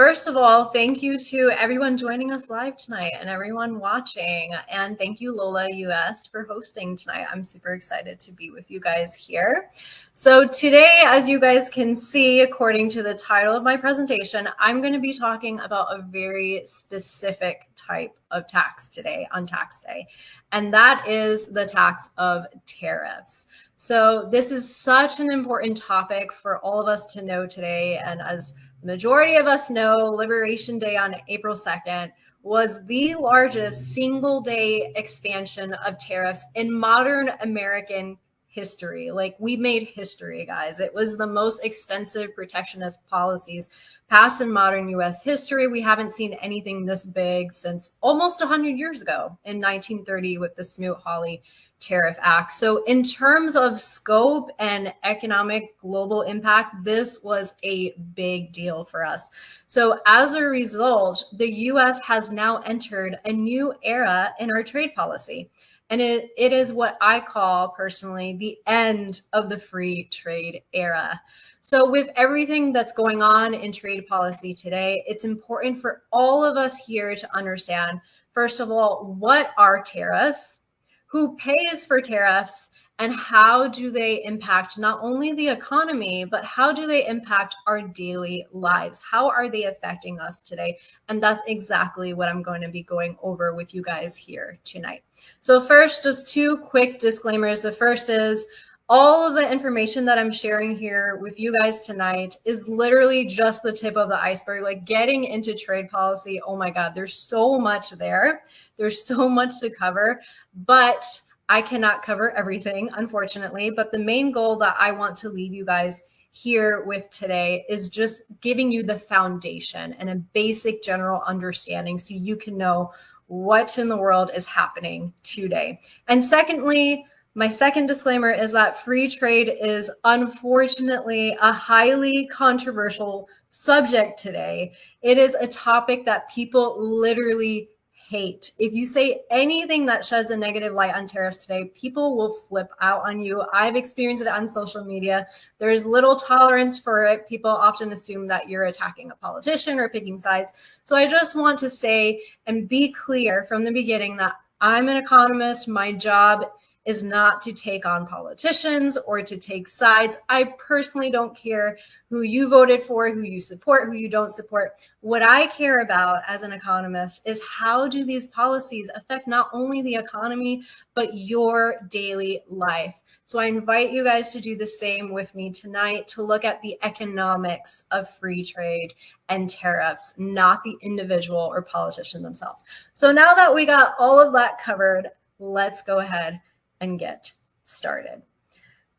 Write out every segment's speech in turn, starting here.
first of all, thank you to everyone joining us live tonight and everyone watching. And thank you, LOLA US, for hosting tonight. I'm super excited to be with you guys here. So today, as you guys can see, according to the title of my presentation, I'm going to be talking about a very specific type of tax today on tax day, and that is the tax of tariffs. So this is such an important topic for all of us to know today. And as the majority of us know, Liberation Day on April 2nd was the largest single day expansion of tariffs in modern American history. Like, we made history, guys. It was the most extensive protectionist policies passed in modern US history. We haven't seen anything this big since almost 100 years ago in 1930 with the Smoot-Hawley Tariff Act. So in terms of scope and economic global impact, this was a big deal for us. So as a result, the US has now entered a new era in our trade policy. And it is what I call personally the end of the free trade era. So with everything that's going on in trade policy today, it's important for all of us here to understand, first of all, what are tariffs, who pays for tariffs, and how do they impact not only the economy, but how do they impact our daily lives? How are they affecting us today? And that's exactly what I'm going to be going over with you guys here tonight. So first, just two quick disclaimers. The first is all of the information that I'm sharing here with you guys tonight is literally just the tip of the iceberg. Like, getting into trade policy, oh my God, there's so much there. There's so much to cover, but I cannot cover everything, unfortunately. But the main goal that I want to leave you guys here with today is just giving you the foundation and a basic general understanding so you can know what in the world is happening today. And secondly, my second disclaimer is that free trade is unfortunately a highly controversial subject today. It is a topic that people literally hate. If you say anything that sheds a negative light on tariffs today, people will flip out on you. I've experienced it on social media. There's little tolerance for it. People often assume that you're attacking a politician or picking sides. So I just want to say and be clear from the beginning that I'm an economist. My job is not to take on politicians or to take sides. I personally don't care who you voted for, who you support, who you don't support. What I care about as an economist is how do these policies affect not only the economy, but your daily life. So I invite you guys to do the same with me tonight, to look at the economics of free trade and tariffs, not the individual or politician themselves. So now that we got all of that covered, let's go ahead and get started.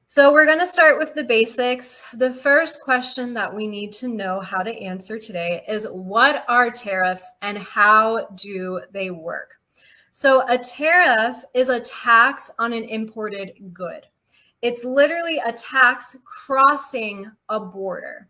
So we're going to start with the basics. The first question that we need to know how to answer today is, what are tariffs and how do they work? So a tariff is a tax on an imported good. It's literally a tax crossing a border.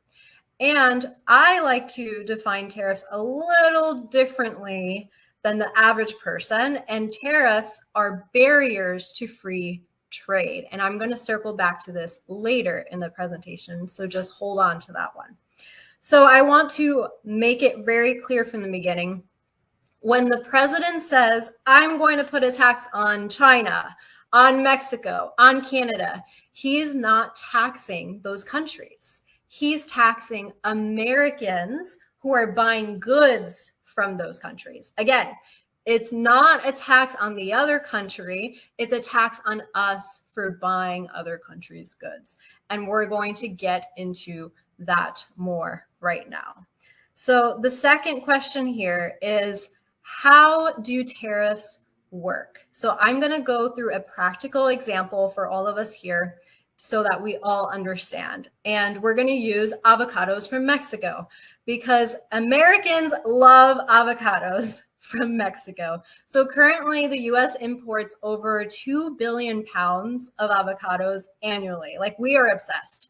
And I like to define tariffs a little differently than the average person, and tariffs are barriers to free trade. And I'm going to circle back to this later in the presentation, so just hold on to that one. So I want to make it very clear from the beginning. When the president says, I'm going to put a tax on China, on Mexico, on Canada, he's not taxing those countries. He's taxing Americans who are buying goods from those countries. Again, it's not a tax on the other country. It's a tax on us for buying other countries' goods. And we're going to get into that more right now. So the second question here is, how do tariffs work? So I'm going to go through a practical example for all of us here so that we all understand. And we're going to use avocados from Mexico because Americans love avocados from Mexico. So currently the US imports over 2 billion pounds of avocados annually. Like, we are obsessed.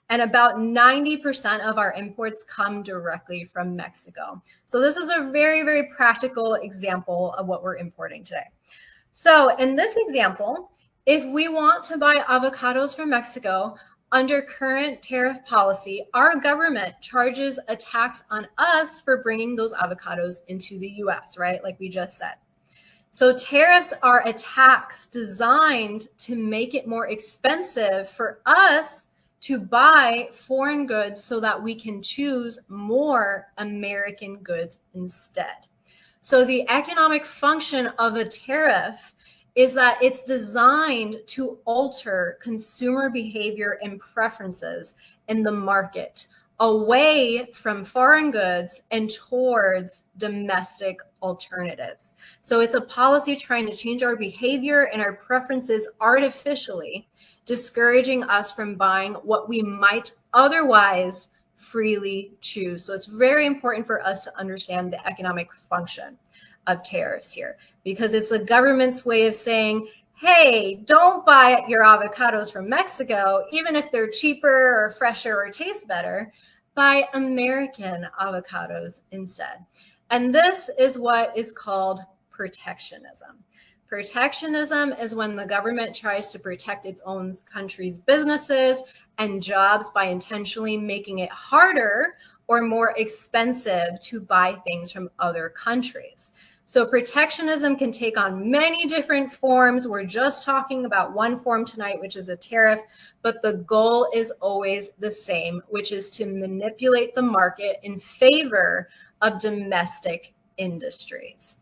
And about 90% of our imports come directly from Mexico. So this is a very, very practical example of what we're importing today. So in this example, if we want to buy avocados from Mexico, Under current tariff policy, our government charges a tax on us for bringing those avocados into the US, right? Like we just said. So tariffs are a tax designed to make it more expensive for us to buy foreign goods so that we can choose more American goods instead. So the economic function of a tariff is that it's designed to alter consumer behavior and preferences in the market away from foreign goods and towards domestic alternatives. So it's a policy trying to change our behavior and our preferences artificially, discouraging us from buying what we might otherwise freely choose. So it's very important for us to understand the economic function of tariffs here, because it's the government's way of saying, hey, don't buy your avocados from Mexico, even if they're cheaper or fresher or taste better. Buy American avocados instead. And this is what is called protectionism. Protectionism is when the government tries to protect its own country's businesses and jobs by intentionally making it harder or more expensive to buy things from other countries. So protectionism can take on many different forms. We're just talking about one form tonight, which is a tariff, but the goal is always the same, which is to manipulate the market in favor of domestic industries.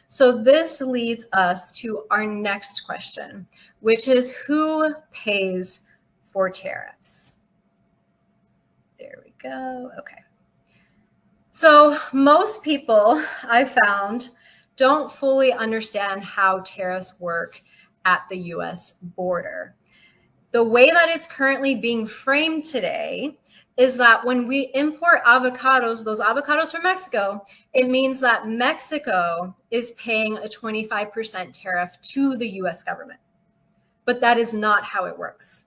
So this leads us to our next question, which is who pays for tariffs? There we go. Okay. So most people I found don't fully understand how tariffs work at the US border. The way that it's currently being framed today is that when we import avocados, those avocados from Mexico, it means that Mexico is paying a 25% tariff to the US government. But that is not how it works.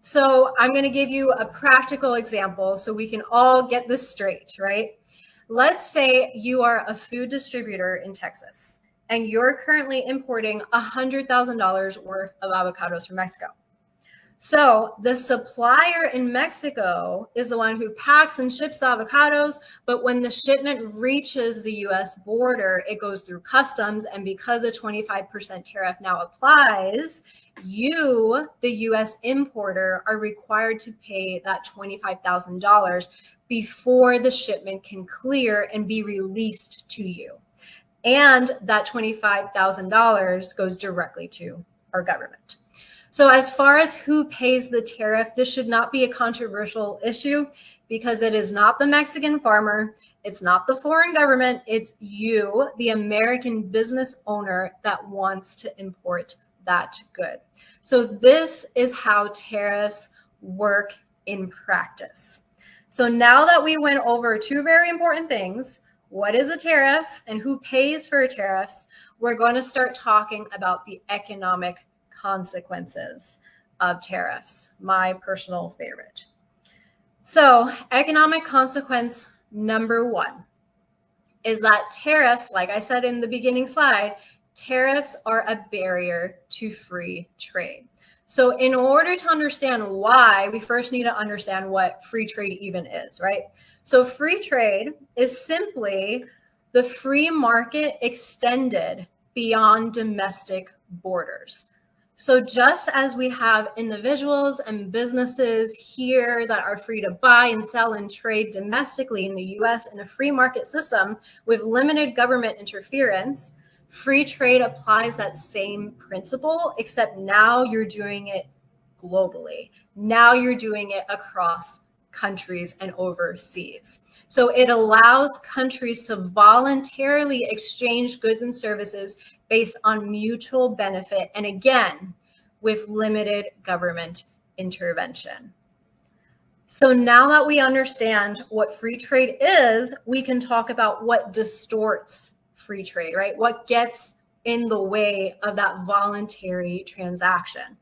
So I'm going to give you a practical example so we can all get this straight, right? Let's say you are a food distributor in Texas and you're currently importing $100,000 worth of avocados from Mexico. So the supplier in Mexico is the one who packs and ships the avocados, but when the shipment reaches the US border, it goes through customs, and because a 25% tariff now applies, you, the US importer, are required to pay that $25,000 before the shipment can clear and be released to you. And that $25,000 goes directly to our government. So as far as who pays the tariff, this should not be a controversial issue because it is not the Mexican farmer, it's not the foreign government, it's you, the American business owner that wants to import that good. So this is how tariffs work in practice. So now that we went over two very important things, what is a tariff and who pays for tariffs, we're going to start talking about the economic consequences of tariffs, my personal favorite. So economic consequence number one is that tariffs, like I said in the beginning slide, tariffs are a barrier to free trade. So in order to understand why, we first need to understand what free trade even is, right? So free trade is simply the free market extended beyond domestic borders. So just as we have individuals and businesses here that are free to buy and sell and trade domestically in the US in a free market system with limited government interference, free trade applies that same principle, except now you're doing it globally. Now you're doing it across countries and overseas. So it allows countries to voluntarily exchange goods and services based on mutual benefit, and again, with limited government intervention. So now that we understand what free trade is, we can talk about what distorts free trade, right? What gets in the way of that voluntary transaction.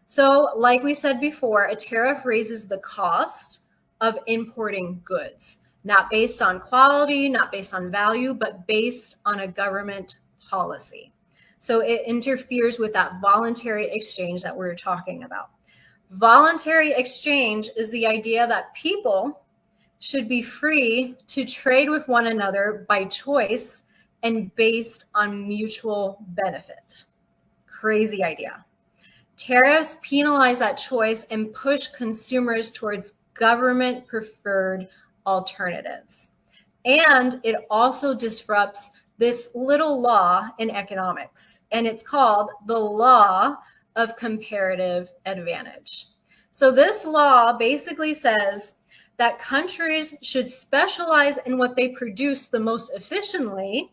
So like we said before, a tariff raises the cost of importing goods, not based on quality, not based on value, but based on a government policy. So it interferes with that voluntary exchange that we're talking about. Voluntary exchange is the idea that people should be free to trade with one another by choice and based on mutual benefit. Crazy idea. Tariffs penalize that choice and push consumers towards government-preferred alternatives. And it also disrupts this little law in economics, and it's called the law of comparative advantage. So this law basically says that countries should specialize in what they produce the most efficiently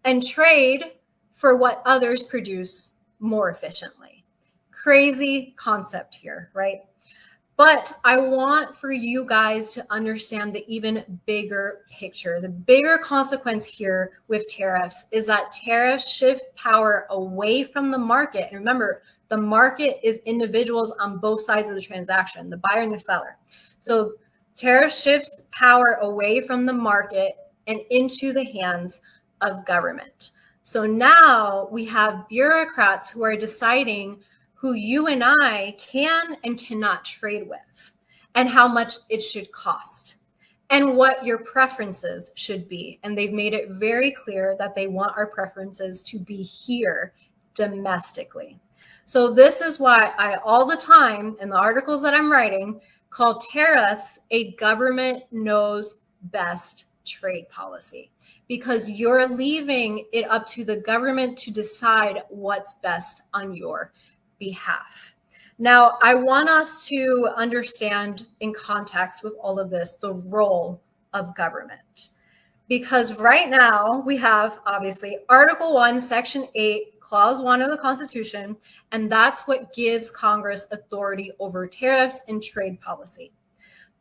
and trade for what others produce more efficiently. Crazy concept here, right? But I want for you guys to understand the even bigger picture. The bigger consequence here with tariffs is that tariffs shift power away from the market. And remember, the market is individuals on both sides of the transaction, the buyer and the seller. So tariffs shifts power away from the market and into the hands of government. So now we have bureaucrats who are deciding who you and I can and cannot trade with, and how much it should cost, and what your preferences should be. And they've made it very clear that they want our preferences to be here domestically. So this is why I all the time in the articles that I'm writing call tariffs a government knows best trade policy, because you're leaving it up to the government to decide what's best on your behalf. Now, I want us to understand in context with all of this, the role of government, because right now we have obviously Article 1, Section 8, Clause 1 of the Constitution, and that's what gives Congress authority over tariffs and trade policy.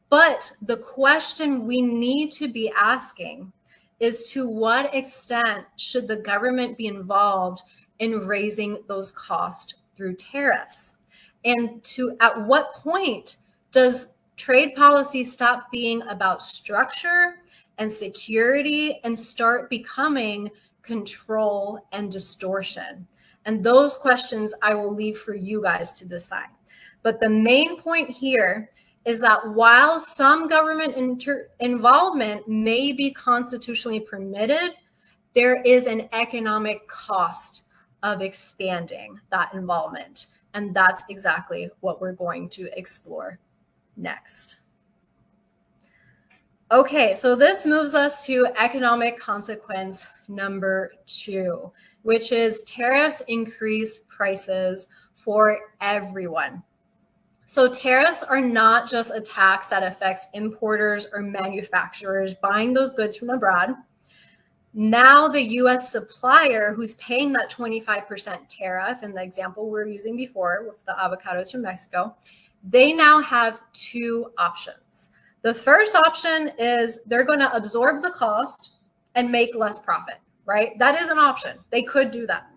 But the question we need to be asking is, to what extent should the government be involved in raising those costs through tariffs? And at what point does trade policy stop being about structure and security and start becoming control and distortion? And those questions I will leave for you guys to decide. But the main point here is that while some government involvement may be constitutionally permitted, there is an economic cost of expanding that involvement. And that's exactly what we're going to explore next. Okay, so this moves us to economic consequence number 2, which is tariffs increase prices for everyone. So tariffs are not just a tax that affects importers or manufacturers buying those goods from abroad. Now the US supplier who's paying that 25% tariff, in the example we were using before with the avocados from Mexico, they now have 2 options. The first option is they're going to absorb the cost and make less profit, right? That is an option. They could do that.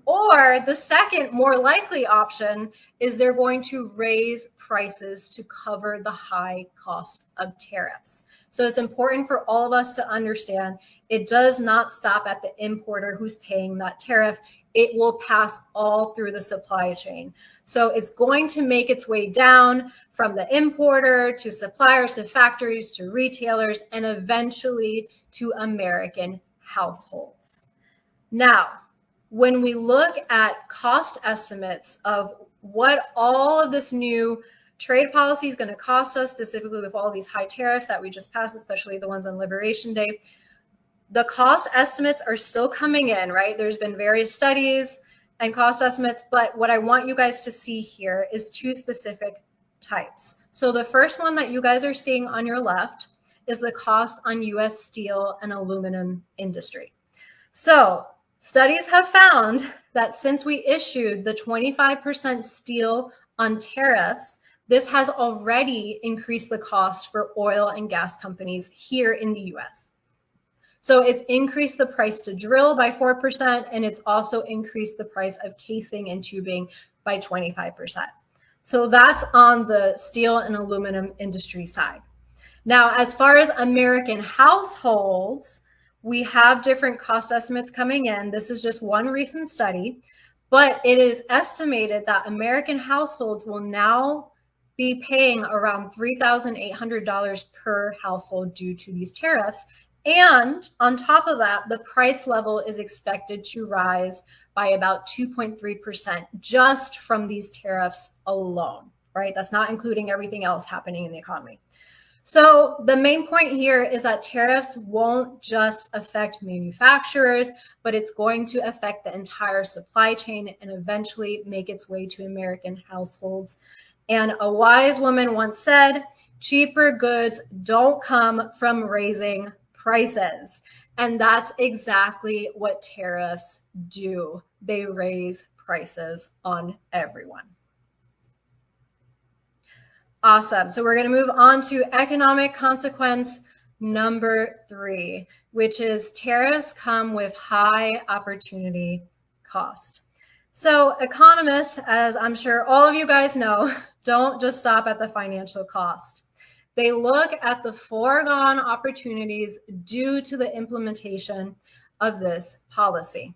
Or the second, more likely option is they're going to raise prices to cover the high cost of tariffs. So it's important for all of us to understand it does not stop at the importer who's paying that tariff. It will pass all through the supply chain. So it's going to make its way down from the importer to suppliers to factories to retailers and eventually to American households. Now, when we look at cost estimates of what all of this new trade policy is going to cost us, specifically with all these high tariffs that we just passed, especially the ones on Liberation Day, the cost estimates are still coming in, right? There's been various studies and cost estimates, but what I want you guys to see here is 2 specific types. So the first one that you guys are seeing on your left is the cost on US steel and aluminum industry. So studies have found that since we issued the 25% steel on tariffs, this has already increased the cost for oil and gas companies here in the US. So it's increased the price to drill by 4%, and it's also increased the price of casing and tubing by 25%. So that's on the steel and aluminum industry side. Now, as far as American households, we have different cost estimates coming in. This is just one recent study, But it is estimated that American households will now be paying around $3,800 per household due to these tariffs. And on top of that, the price level is expected to rise by about 2.3% just from these tariffs alone, right? That's not including everything else happening in the economy. So the main point here is that tariffs won't just affect manufacturers, but it's going to affect the entire supply chain and eventually make its way to American households. And a wise woman once said, cheaper goods don't come from raising prices. And that's exactly what tariffs do. They raise prices on everyone. Awesome. So we're going to move on to economic consequence number 3, which is tariffs come with high opportunity cost. So economists, as I'm sure all of you guys know, don't just stop at the financial cost. They look at the foregone opportunities due to the implementation of this policy.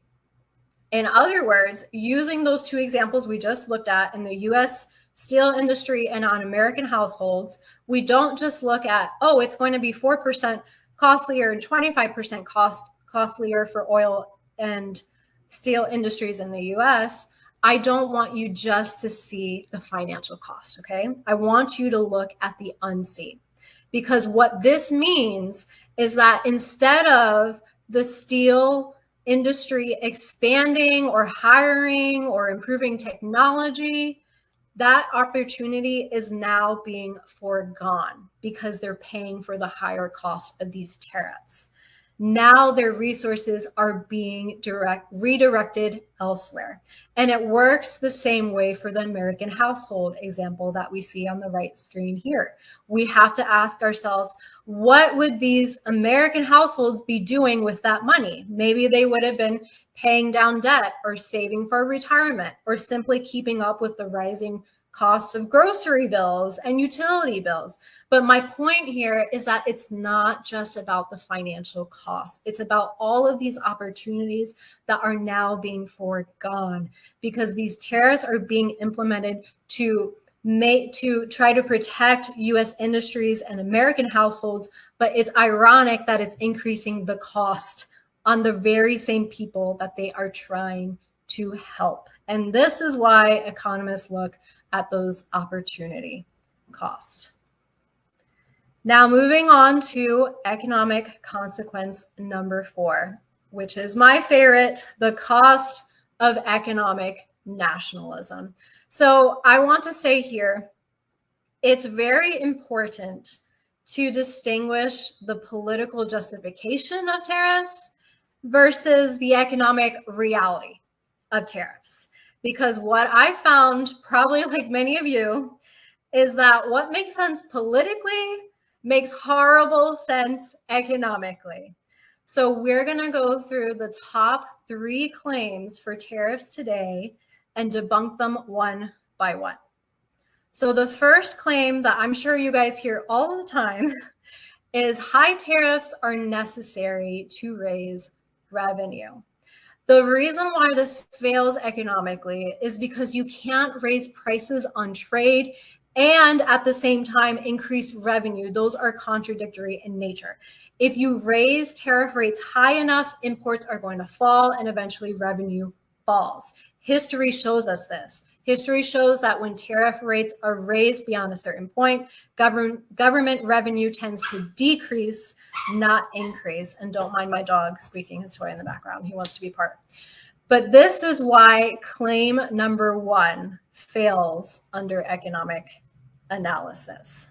In other words, using those two examples we just looked at in the US steel industry and on American households, we don't just look at, oh, it's going to be 4% costlier and 25% costlier for oil and steel industries in the US. I don't want you just to see the financial cost, okay? I want you to look at the unseen. Because what this means is that instead of the steel industry expanding or hiring or improving technology, that opportunity is now being foregone because they're paying for the higher cost of these tariffs. Now their resources are being redirected elsewhere. And it works the same way for the American household example that we see on the right screen here. We have to ask ourselves, what would these American households be doing with that money? Maybe they would have been paying down debt or saving for retirement or simply keeping up with the rising cost of grocery bills and utility bills. But my point here is that it's not just about the financial cost. It's about all of these opportunities that are now being foregone because these tariffs are being implemented to try to protect US industries and American households, but it's ironic that it's increasing the cost on the very same people that they are trying to help. And this is why economists look at those opportunity costs. Now moving on to economic consequence number 4, which is my favorite, the cost of economic nationalism. So I want to say here, it's very important to distinguish the political justification of tariffs versus the economic reality of tariffs. Because what I found, probably like many of you, is that what makes sense politically makes horrible sense economically. So we're going to go through the top 3 claims for tariffs today and debunk them one by one. So the first claim that I'm sure you guys hear all the time is high tariffs are necessary to raise revenue. The reason why this fails economically is because you can't raise prices on trade and at the same time increase revenue. Those are contradictory in nature. If you raise tariff rates high enough, imports are going to fall and eventually revenue falls. History shows us this. History shows that when tariff rates are raised beyond a certain point, government revenue tends to decrease, not increase. And don't mind my dog squeaking his toy in the background. He wants to be part. But this is why claim number 1 fails under economic analysis.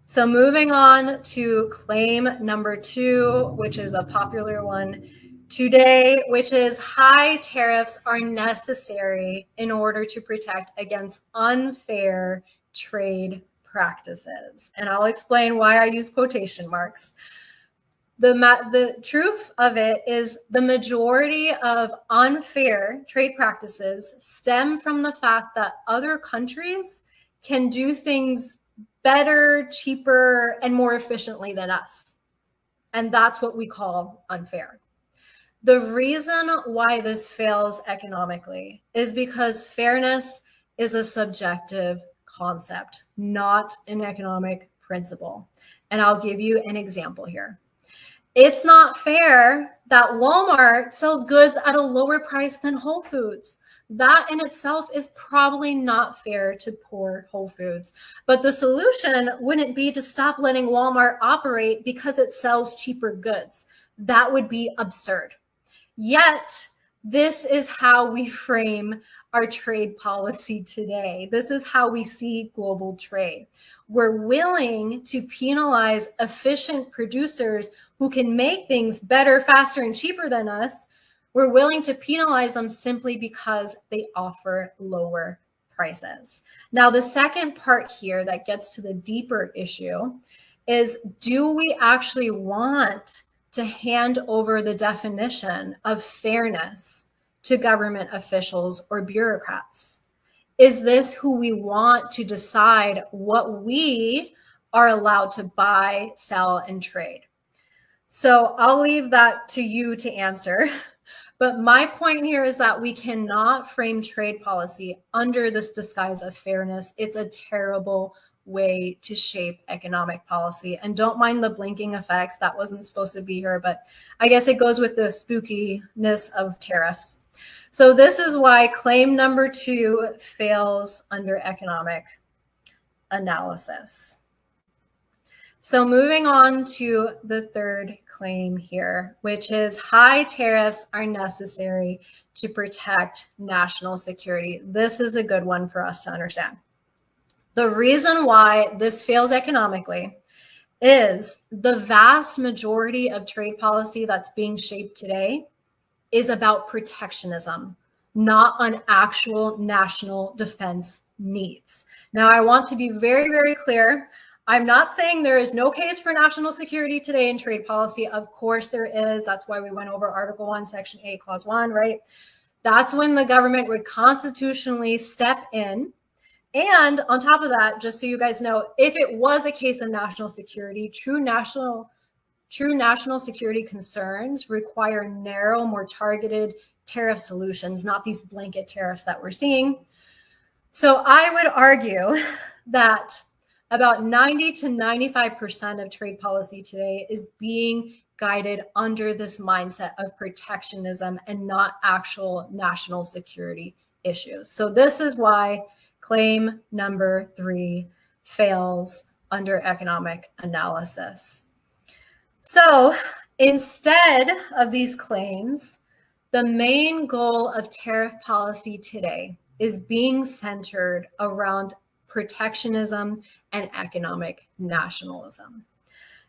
So moving on to claim number 2, which is a popular one today, which is high tariffs are necessary in order to protect against unfair trade practices. And I'll explain why I use quotation marks. The truth of it is the majority of unfair trade practices stem from the fact that other countries can do things better, cheaper, and more efficiently than us. And that's what we call unfair. The reason why this fails economically is because fairness is a subjective concept, not an economic principle. And I'll give you an example here. It's not fair that Walmart sells goods at a lower price than Whole Foods. That in itself is probably not fair to poor Whole Foods. But the solution wouldn't be to stop letting Walmart operate because it sells cheaper goods. That would be absurd. Yet, this is how we frame our trade policy today. This is how we see global trade. We're willing to penalize efficient producers who can make things better, faster, and cheaper than us. We're willing to penalize them simply because they offer lower prices. Now, the second part here that gets to the deeper issue is, do we actually want to hand over the definition of fairness to government officials or bureaucrats? Is this who we want to decide what we are allowed to buy, sell, and trade? So I'll leave that to you to answer. But my point here is that we cannot frame trade policy under this disguise of fairness. It's a terrible way to shape economic policy. And don't mind the blinking effects. That wasn't supposed to be here, but I guess it goes with the spookiness of tariffs. So this is why claim number 2 fails under economic analysis. So moving on to the third claim here, which is high tariffs are necessary to protect national security. This is a good one for us to understand. The reason why this fails economically is the vast majority of trade policy that's being shaped today is about protectionism, not on actual national defense needs. Now, I want to be very, very clear. I'm not saying there is no case for national security today in trade policy. Of course there is. That's why we went over Article 1, Section 8, Clause 1, right? That's when the government would constitutionally step in. And on top of that, just so you guys know, if it was a case of national security, true national security concerns require narrow, more targeted tariff solutions, not these blanket tariffs that we're seeing. So I would argue that about 90 to 95% of trade policy today is being guided under this mindset of protectionism and not actual national security issues. So this is why claim number 3 fails under economic analysis. So instead of these claims, the main goal of tariff policy today is being centered around protectionism and economic nationalism.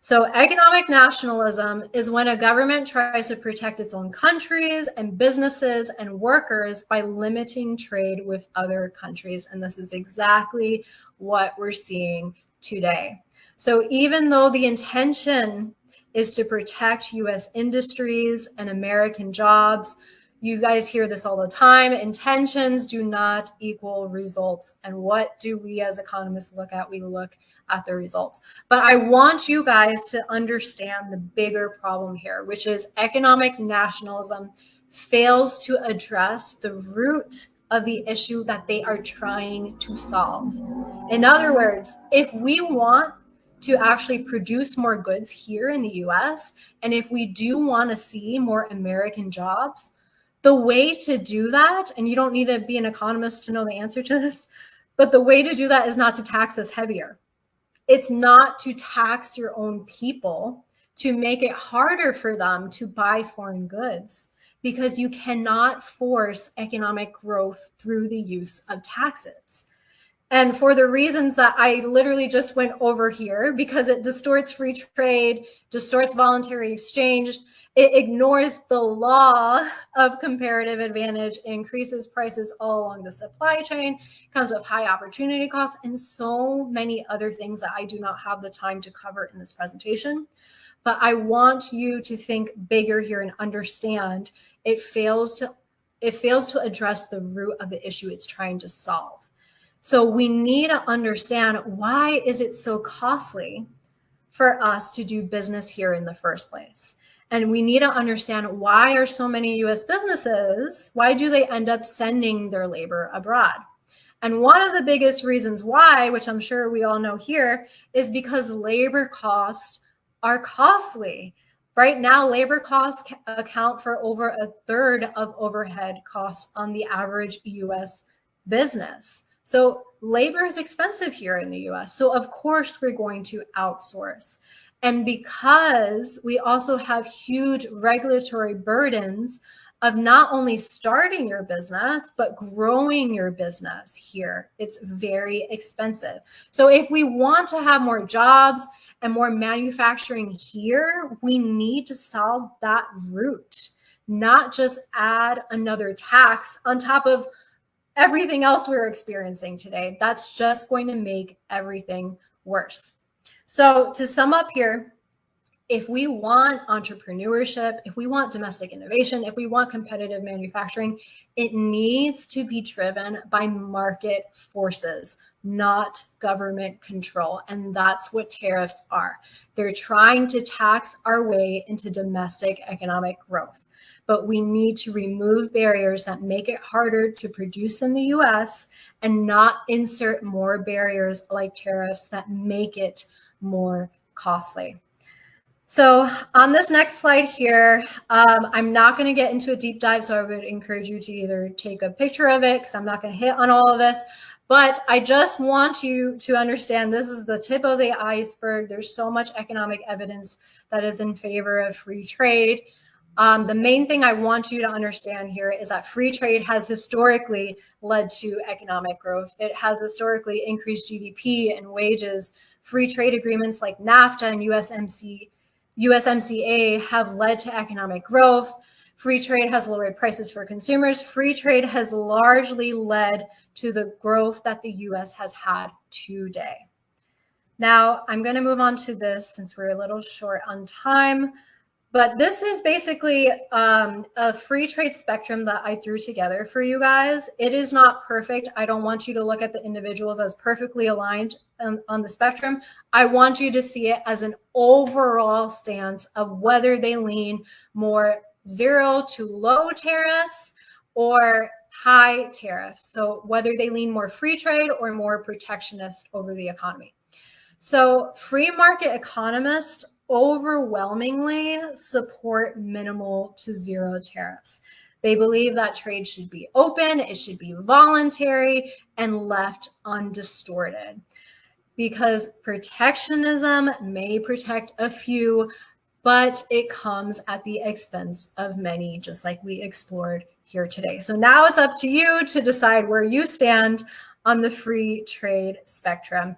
So economic nationalism is when a government tries to protect its own countries and businesses and workers by limiting trade with other countries. And this is exactly what we're seeing today. So even though the intention is to protect US industries and American jobs, you guys hear this all the time, intentions do not equal results. And what do we as economists look at? We look at the results. But I want you guys to understand the bigger problem here, which is economic nationalism fails to address the root of the issue that they are trying to solve. In other words, if we want to actually produce more goods here in the US, and if we do want to see more American jobs, the way to do that, and you don't need to be an economist to know the answer to this, but the way to do that is not to tax us heavier. It's not to tax your own people to make it harder for them to buy foreign goods, because you cannot force economic growth through the use of taxes. And for the reasons that I literally just went over here, because it distorts free trade, distorts voluntary exchange, it ignores the law of comparative advantage, increases prices all along the supply chain, comes with high opportunity costs, and so many other things that I do not have the time to cover in this presentation. But I want you to think bigger here and understand it fails to address the root of the issue it's trying to solve. So we need to understand, why is it so costly for us to do business here in the first place? And we need to understand, why are so many US businesses, why do they end up sending their labor abroad? And one of the biggest reasons why, which I'm sure we all know here, is because labor costs are costly. Right now, labor costs account for over a third of overhead costs on the average US business. So labor is expensive here in the US. So of course we're going to outsource. And because we also have huge regulatory burdens of not only starting your business, but growing your business here, it's very expensive. So if we want to have more jobs and more manufacturing here, we need to solve that root, not just add another tax on top of everything else we're experiencing today. That's just going to make everything worse. So to sum up here, if we want entrepreneurship, if we want domestic innovation, if we want competitive manufacturing, it needs to be driven by market forces, not government control. And that's what tariffs are. They're trying to tax our way into domestic economic growth. But we need to remove barriers that make it harder to produce in the US and not insert more barriers like tariffs that make it more costly. So on this next slide here, I'm not going to get into a deep dive, so I would encourage you to either take a picture of it, because I'm not going to hit on all of this, but I just want you to understand this is the tip of the iceberg. There's so much economic evidence that is in favor of free trade. The main thing I want you to understand here is that free trade has historically led to economic growth. It has historically increased GDP and wages. Free trade agreements like NAFTA and USMCA have led to economic growth. Free trade has lowered prices for consumers. Free trade has largely led to the growth that the US has had today. Now, I'm going to move on to this since we're a little short on time. But this is basically a free trade spectrum that I threw together for you guys. It is not perfect. I don't want you to look at the individuals as perfectly aligned on the spectrum. I want you to see it as an overall stance of whether they lean more zero to low tariffs or high tariffs. So whether they lean more free trade or more protectionist over the economy. So free market economists overwhelmingly support minimal to zero tariffs. They believe that trade should be open, it should be voluntary, and left undistorted. Because protectionism may protect a few, but it comes at the expense of many, just like we explored here today. So now it's up to you to decide where you stand on the free trade spectrum.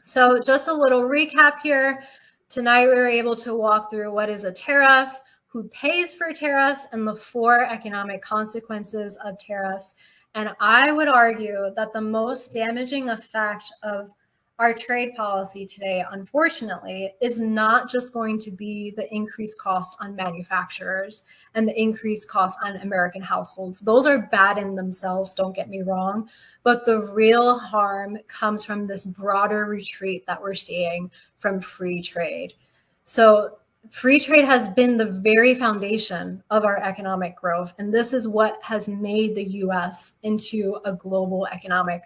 So just a little recap here. Tonight, we were able to walk through what is a tariff, who pays for tariffs, and the 4 economic consequences of tariffs. And I would argue that the most damaging effect of our trade policy today, unfortunately, is not just going to be the increased costs on manufacturers and the increased costs on American households. Those are bad in themselves, don't get me wrong, but the real harm comes from this broader retreat that we're seeing from free trade. So free trade has been the very foundation of our economic growth, and this is what has made the US into a global economic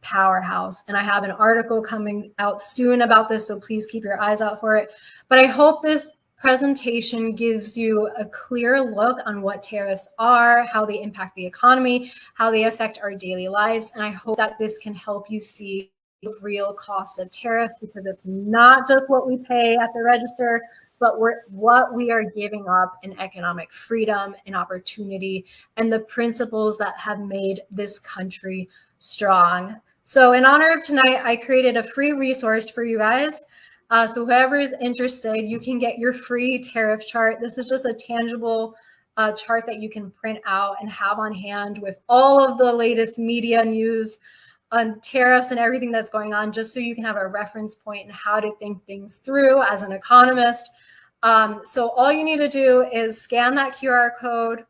powerhouse. And I have an article coming out soon about this, so please keep your eyes out for it. But I hope this presentation gives you a clear look on what tariffs are, how they impact the economy, how they affect our daily lives. And I hope that this can help you see the real cost of tariffs, because it's not just what we pay at the register, but what we are giving up in economic freedom and opportunity and the principles that have made this country strong. So in honor of tonight, I created a free resource for you guys. So whoever is interested, you can get your free tariff chart. This is just a tangible chart that you can print out and have on hand with all of the latest media news on tariffs and everything that's going on, just so you can have a reference point in how to think things through as an economist. So all you need to do is scan that QR code,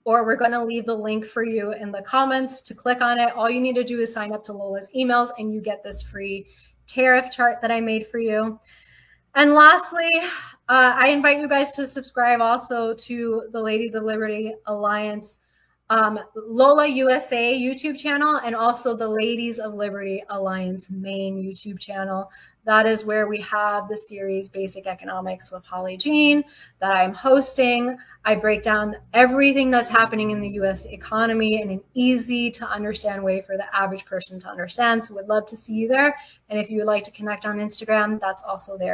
or we're going to leave the link for you in the comments to click on it. All you need to do is sign up to LOLA's emails and you get this free tariff chart that I made for you. And lastly, I invite you guys to subscribe also to the Ladies of Liberty Alliance LOLA USA YouTube channel, and also the Ladies of Liberty Alliance main YouTube channel. That is where we have the series Basic Economics with Holly Jean that I'm hosting. I break down everything that's happening in the US economy in an easy to understand way for the average person to understand. So would love to see you there. And if you would like to connect on Instagram, that's also there.